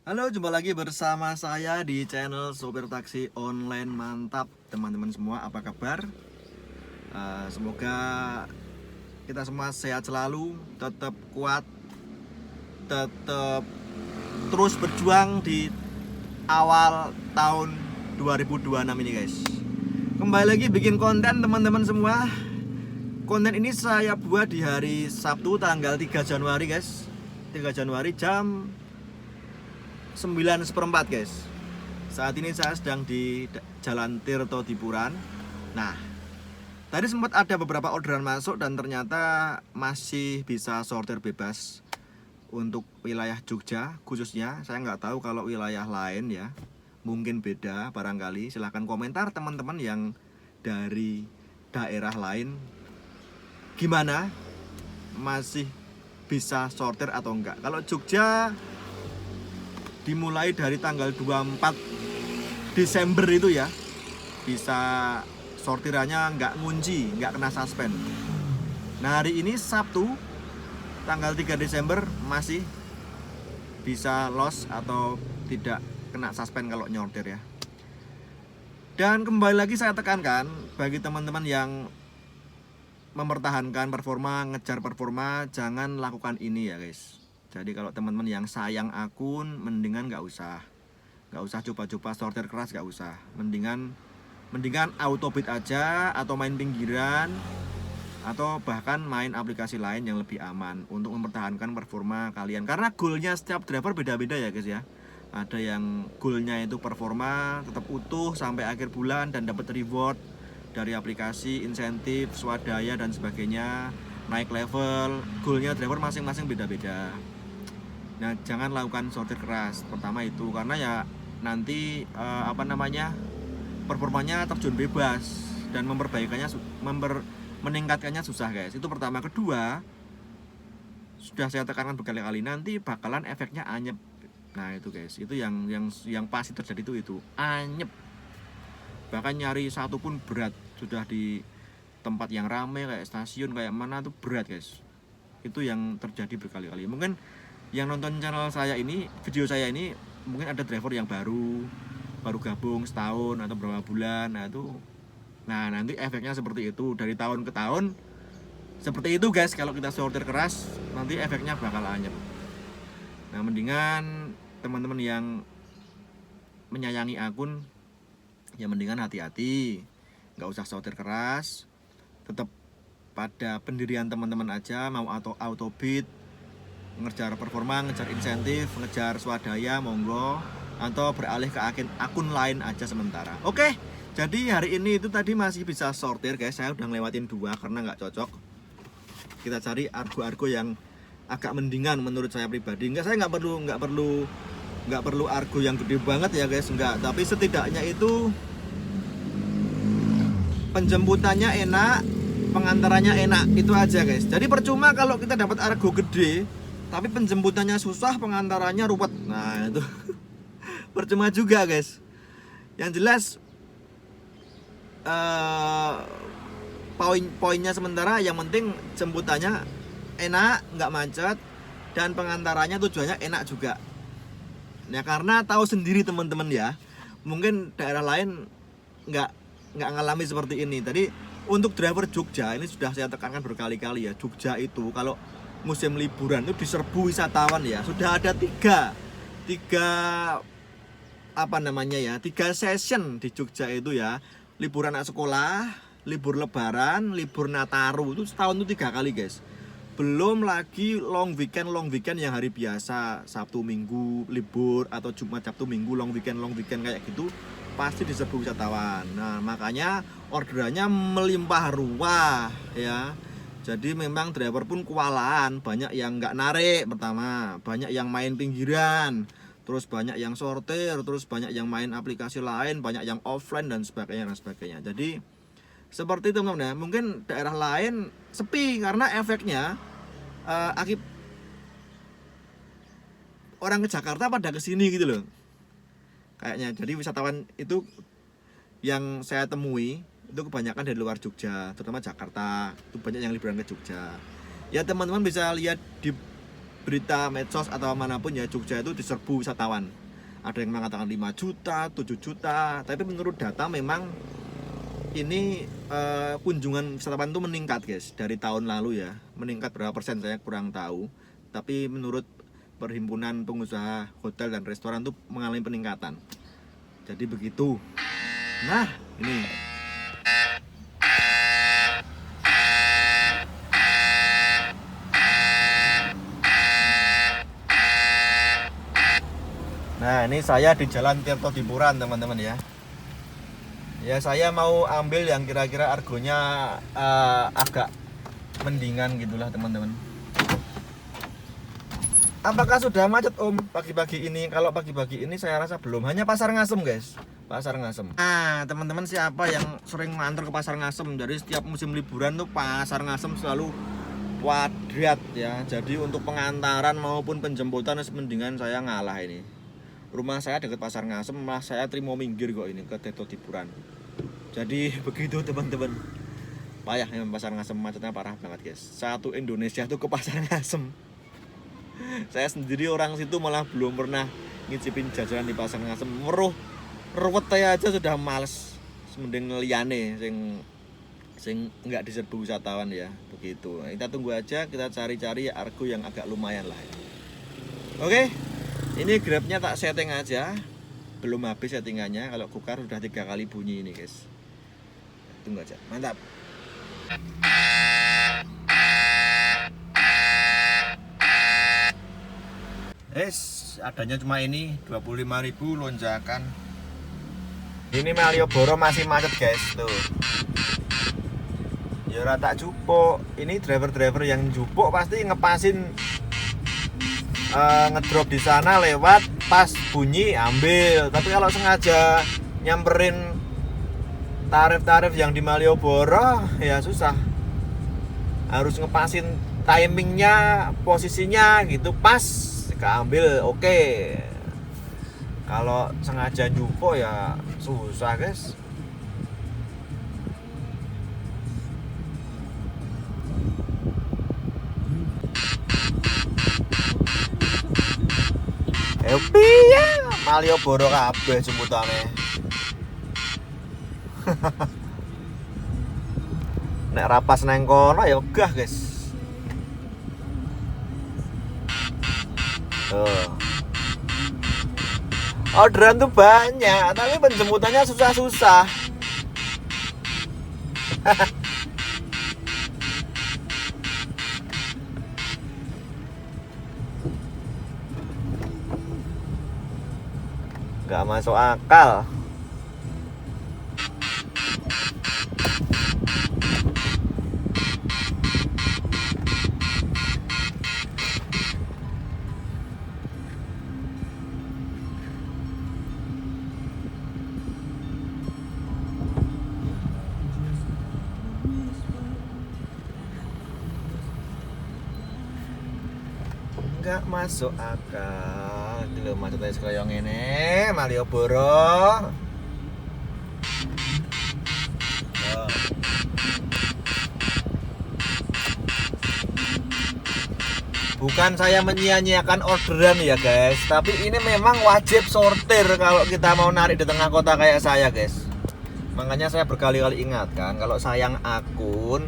Halo, jumpa lagi bersama saya di channel Sopir Taksi Online Mantap. Teman-teman semua, apa kabar? Semoga kita semua sehat selalu, tetap kuat, tetap terus berjuang di awal tahun 2026 ini guys. Kembali lagi bikin konten teman-teman semua. Konten ini saya buat di hari Sabtu tanggal 3 Januari guys. 3 Januari jam 9:04 guys. Saat ini saya sedang di Jalan Tirto Dipuran. Nah, tadi sempat ada beberapa orderan masuk dan ternyata masih bisa sortir bebas untuk wilayah Jogja khususnya. Saya nggak tahu kalau wilayah lain ya, mungkin beda barangkali. Silahkan komentar teman-teman yang dari daerah lain, gimana, masih bisa sortir atau enggak. Kalau Jogja dimulai dari tanggal 24 Desember itu ya, bisa sortirannya nggak ngunci, nggak kena suspend. Nah, hari ini Sabtu tanggal 3 Desember masih bisa loss atau tidak kena suspend kalau nyortir ya. Dan kembali lagi saya tekankan bagi teman-teman yang mempertahankan performa, ngejar performa, jangan lakukan ini ya guys. Jadi kalau teman-teman yang sayang akun, mendingan nggak usah coba-coba sortir keras, nggak usah. Mendingan autobit aja, atau main pinggiran, atau bahkan main aplikasi lain yang lebih aman untuk mempertahankan performa kalian. Karena goalnya setiap driver beda-beda ya guys ya. Ada yang goalnya itu performa tetap utuh sampai akhir bulan dan dapat reward dari aplikasi, insentif, swadaya dan sebagainya, naik level. Goalnya driver masing-masing beda-beda. Nah, jangan lakukan sortir keras. Pertama itu karena ya nanti performanya terjun bebas dan meningkatkannya susah guys. Itu pertama. Kedua, sudah saya tekankan berkali-kali, nanti bakalan efeknya anyep. Nah itu guys, itu yang pasti terjadi itu anyep. Bahkan nyari satu pun berat. Sudah di tempat yang ramai kayak stasiun kayak mana tuh berat guys. Itu yang terjadi berkali-kali. Mungkin yang nonton channel saya ini, video saya ini, mungkin ada driver yang baru gabung setahun atau berapa bulan. Nah nanti efeknya seperti itu dari tahun ke tahun. Seperti itu guys, kalau kita sortir keras nanti efeknya bakal anyep. Nah, mendingan teman-teman yang menyayangi akun ya mendingan hati-hati, nggak usah sortir keras, tetap pada pendirian teman-teman aja. Mau atau autobid, ngejar performa, ngejar insentif, ngejar swadaya, monggo, atau beralih ke akun lain aja sementara. Oke, jadi hari ini itu tadi masih bisa sortir guys. Saya udah ngelewatin 2 karena nggak cocok. Kita cari argo-argo yang agak mendingan menurut saya pribadi. Saya nggak perlu argo yang gede banget ya guys, enggak. Tapi setidaknya itu penjemputannya enak, pengantarannya enak, itu aja guys. Jadi percuma kalau kita dapat argo gede tapi penjemputannya susah, pengantarannya ruwet. Nah itu percuma juga guys. Yang jelas poin-poinnya sementara, yang penting jemputannya enak, nggak macet, dan pengantarannya tujuannya enak juga. Nah karena tahu sendiri teman-teman ya, mungkin daerah lain nggak ngalami seperti ini. Tadi untuk driver Jogja ini sudah saya tekankan berkali-kali ya, Jogja itu kalau musim liburan itu diserbu wisatawan ya. Sudah ada tiga session di Jogja itu ya. Liburan anak sekolah, libur lebaran, libur Nataru, itu setahun itu 3 kali guys. Belum lagi long weekend yang hari biasa, Sabtu Minggu libur atau Jumat Sabtu Minggu long weekend kayak gitu, pasti diserbu wisatawan. Nah makanya orderannya melimpah ruah ya. Jadi memang driver pun kewalahan, banyak yang nggak narik pertama, banyak yang main pinggiran, terus banyak yang sortir, terus banyak yang main aplikasi lain, banyak yang offline dan sebagainya. Jadi seperti itu teman-teman ya. Mungkin daerah lain sepi karena efeknya orang ke Jakarta pada kesini gitu loh kayaknya. Jadi wisatawan itu yang saya temui itu kebanyakan dari luar Jogja, terutama Jakarta. Itu banyak yang liburan ke Jogja. Ya teman-teman bisa lihat di berita medsos atau manapun ya, Jogja itu diserbu wisatawan. Ada yang mengatakan 5 juta, 7 juta, tapi menurut data memang ini kunjungan wisatawan itu meningkat guys dari tahun lalu ya. Meningkat berapa persen saya kurang tahu, tapi menurut Perhimpunan Pengusaha Hotel dan Restoran itu mengalami peningkatan. Jadi begitu. Nah, ini Nah, ini saya di Jalan Tirto Dipuran, teman-teman ya. Ya, saya mau ambil yang kira-kira argonya agak mendingan gitulah, teman-teman. Apakah sudah macet Om pagi-pagi ini? Kalau pagi-pagi ini saya rasa belum. Hanya Pasar Ngasem guys, Pasar Ngasem. Nah, teman-teman siapa yang sering ngantor ke Pasar Ngasem? Jadi setiap musim liburan tuh Pasar Ngasem selalu padat ya. Jadi untuk pengantaran maupun penjemputan mendingan saya ngalah ini. Rumah saya dekat Pasar Ngasem, malah saya terima minggir kok ini ke Tirto Dipuran. Jadi begitu teman-teman. Payah ya Pasar Ngasem, macetnya parah banget guys. Satu Indonesia tuh ke Pasar Ngasem. Saya sendiri orang situ malah belum pernah ngicipin jajanan di Pasar Ngasem. Ruwet aja sudah males. Mending liyane sing nggak diserbu wisatawan ya. Begitu. Nah, kita tunggu aja, kita cari-cari argo yang agak lumayan lah. Oke. Ini grabnya tak setting aja. Belum habis settingannya. Kalau kukar sudah 3 kali bunyi ini guys. Tunggu aja. Mantap. Adanya cuma ini 25.000 lonjakan. Ini Malioboro masih macet guys tuh. Ya ora tak jupuk. Ini driver-driver yang jupuk pasti ngepasin ngedrop di sana lewat pas bunyi ambil. Tapi kalau sengaja nyamperin tarif-tarif yang di Malioboro ya susah. Harus ngepasin timingnya, posisinya gitu pas keambil oke. Kalau sengaja nyupo ya susah guys. Piye Malioboro kabeh jemputane. Nek rapas neng kono ya ogah guys. Tuh. Orderan tuh banyak, tapi penjemputannya susah-susah. Gak masuk akal. Gak masuk akal. Iki lho macetnya sekaya ngene, Malioboro. Bukan saya menyia-nyiakan orderan ya guys, tapi ini memang wajib sortir kalau kita mau narik di tengah kota kayak saya guys. Makanya saya berkali-kali ingatkan, kalau sayang akun,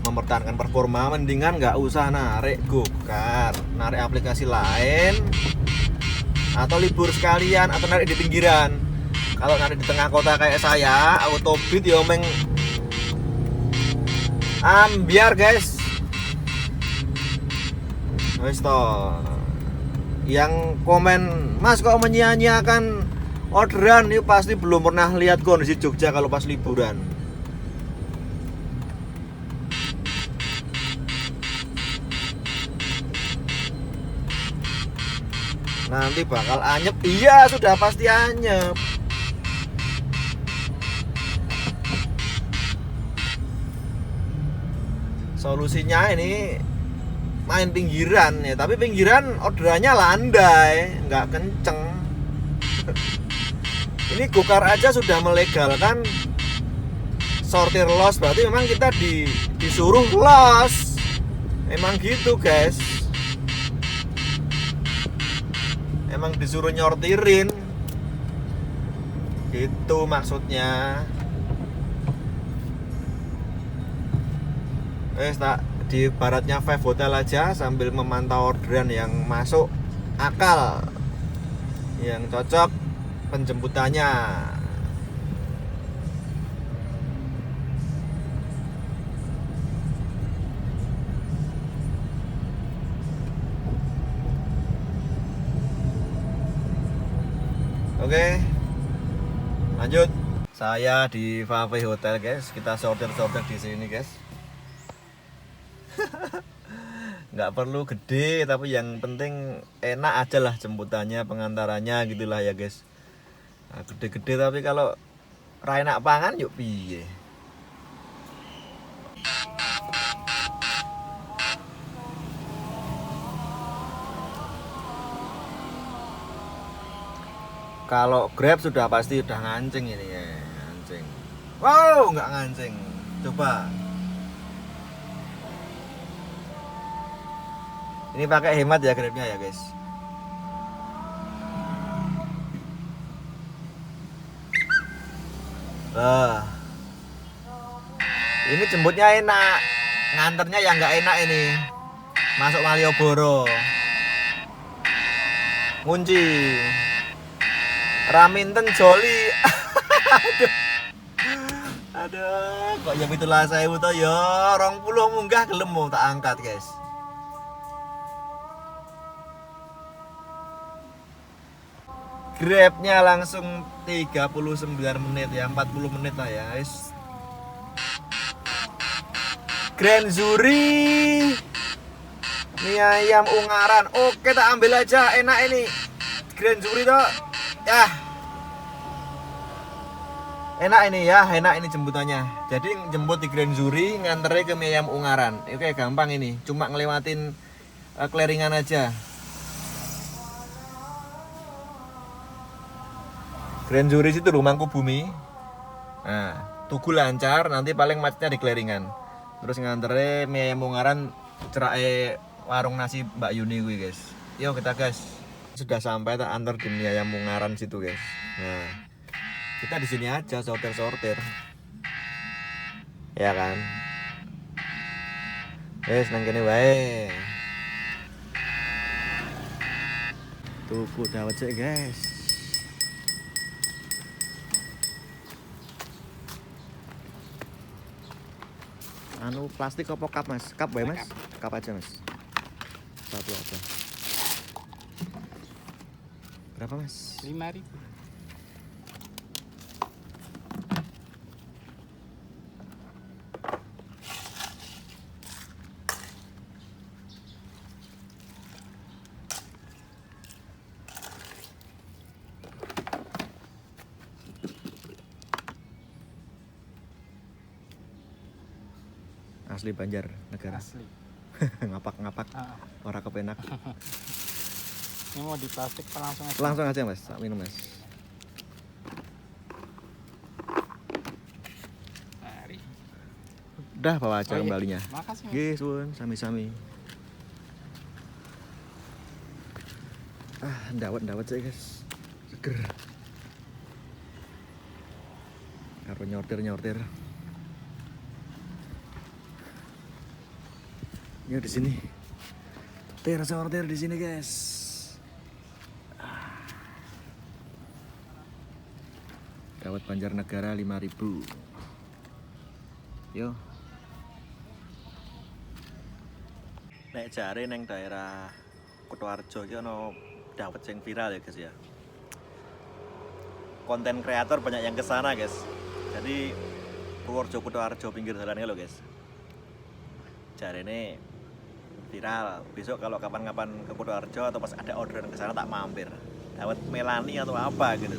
mempertahankan performa, mendingan nggak usah narik gokar, narik aplikasi lain, atau libur sekalian, atau narik di pinggiran. Kalau narik di tengah kota kayak saya, Autobit ya meng ambiar guys. Wes toh. Yang komen, Mas kok menyia-nyiakan orderan, itu pasti belum pernah lihat kondisi Jogja kalau pas liburan. Nanti bakal anyep. Iya, sudah pasti anyep. Solusinya ini main pinggiran ya, tapi pinggiran orderannya landai, nggak kenceng. Ini gokar aja sudah melegalkan sortir loss, berarti memang kita disuruh loss. Emang gitu guys. emang disuruh nyortirin. Itu maksudnya. Tak di baratnya Five Hotel aja sambil memantau orderan yang masuk akal, yang cocok penjemputannya. Oke, lanjut. Saya di Five Hotel guys, kita sortir di sini guys. Nggak perlu gede, tapi yang penting enak aja lah jemputannya, pengantarannya gitulah ya guys. Nah, gede-gede tapi kalau ra enak pangan yuk piye. Kalau Grab sudah pasti udah ngancing ini ya, ngancing. Wow, nggak ngancing. Coba. Ini pakai hemat ya Grabnya ya guys. Ini jemputnya enak, nganternya yang nggak enak ini. Masuk Malioboro, kunci. Raminten Joli. Aduh, kok ya itulah saya butuh ya 20 munggah gelem mau tak angkat guys. Grabnya langsung 39 menit ya, 40 menit lah ya guys. Grand Zuri mie ayam Ungaran, oke tak ambil aja, enak ini Grand Zuri toh ya, enak ini ya, enak ini jemputannya. Jadi jemput di Grand Zuri, nganternya ke mie ayam Ungaran. Oke, gampang ini, cuma ngelewatin clearingan aja. Grand Zuri situ loh, Mangkubumi. Nah, Tugu lancar, nanti paling macetnya di clearingan. Terus nganternya mie ayam Ungaran, cerai warung nasi Mbak Yuni gue guys. Yuk kita gas. Sudah sampai tak antar di mie ayam Ungaran situ guys. Nah, kita di sini aja sortir. Ya kan? Wes nang kene wae. Tuku dawet sik guys. Anu plastik apa cup mas? Cup wae mas? Cup aja mas. Satu aja. Berapa mas? 5.000. Asli Banjar negara. Asli. Ngapak-ngapak. Ora kepenak. Ini mau di plastik apa langsung aja? Langsung aja mas, tak minum mas. Mari. Udah bawa aja Oh, iya. kembalinya. Makasih. Nggih, suwun, sami-sami. Ndawet sih guys. Seger. Karo nyortir. Yuk di sini. Sortir di sini guys. Dawet Banjarnegara 5.000. Yo. Nek jare neng daerah Kutoarjo iki ono dawet sing viral ya guys ya. Konten kreator banyak yang kesana guys. Jadi Purworejo Kutoarjo pinggir jalannya lo guys. Jarene viral. Besok kalau kapan-kapan ke Kutoarjo atau pas ada orderan ke sana tak mampir. Dawet Melani atau apa gitu.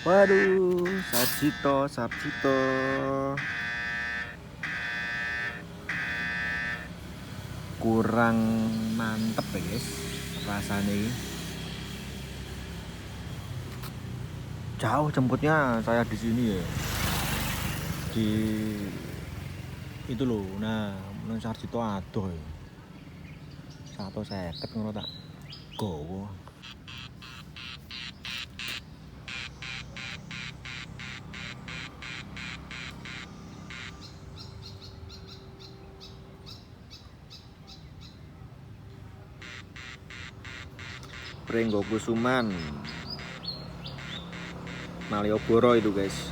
Waduh, Sarjito. Kurang mantep ya guys rasanya ini. Jauh jemputnya saya di sini ya. Di itu loh, nah Sarjito adoh ya. 150 ngono tak gowo. Pringgokusuman Malioboro itu guys.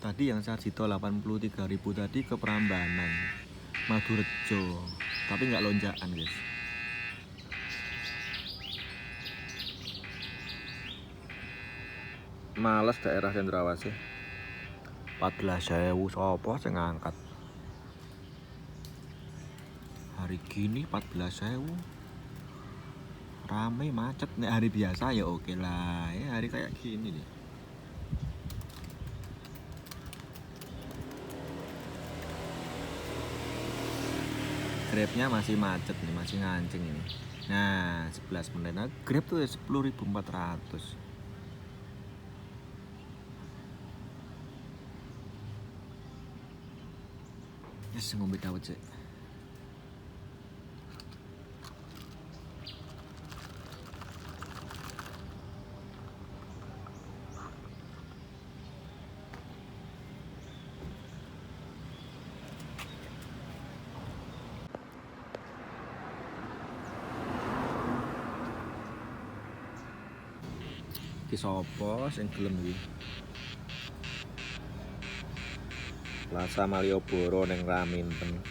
Tadi yang saya Sarjito 83.000 tadi ke Prambanan Madurejo, tapi nggak lonjakan guys. Males daerah Cendrawasih. 14.000 sopo sing ngangkat. Hari gini 14.000. Rame macet. Nek hari biasa ya oke lah. Ya hari kayak gini nih. Grabnya masih macet nih, masih ngancing ini. Nah, 11 menit. Nah, Grab tuh 10.400. Yes, ngombe dawet sih. Ki sapa sing gelem iki? Plaza Malioboro neng Raminten.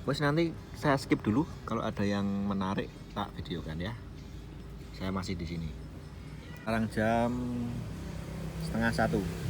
Bos nanti saya skip dulu, kalau ada yang menarik tak videokan ya. Saya masih di sini. Sekarang jam 12:30.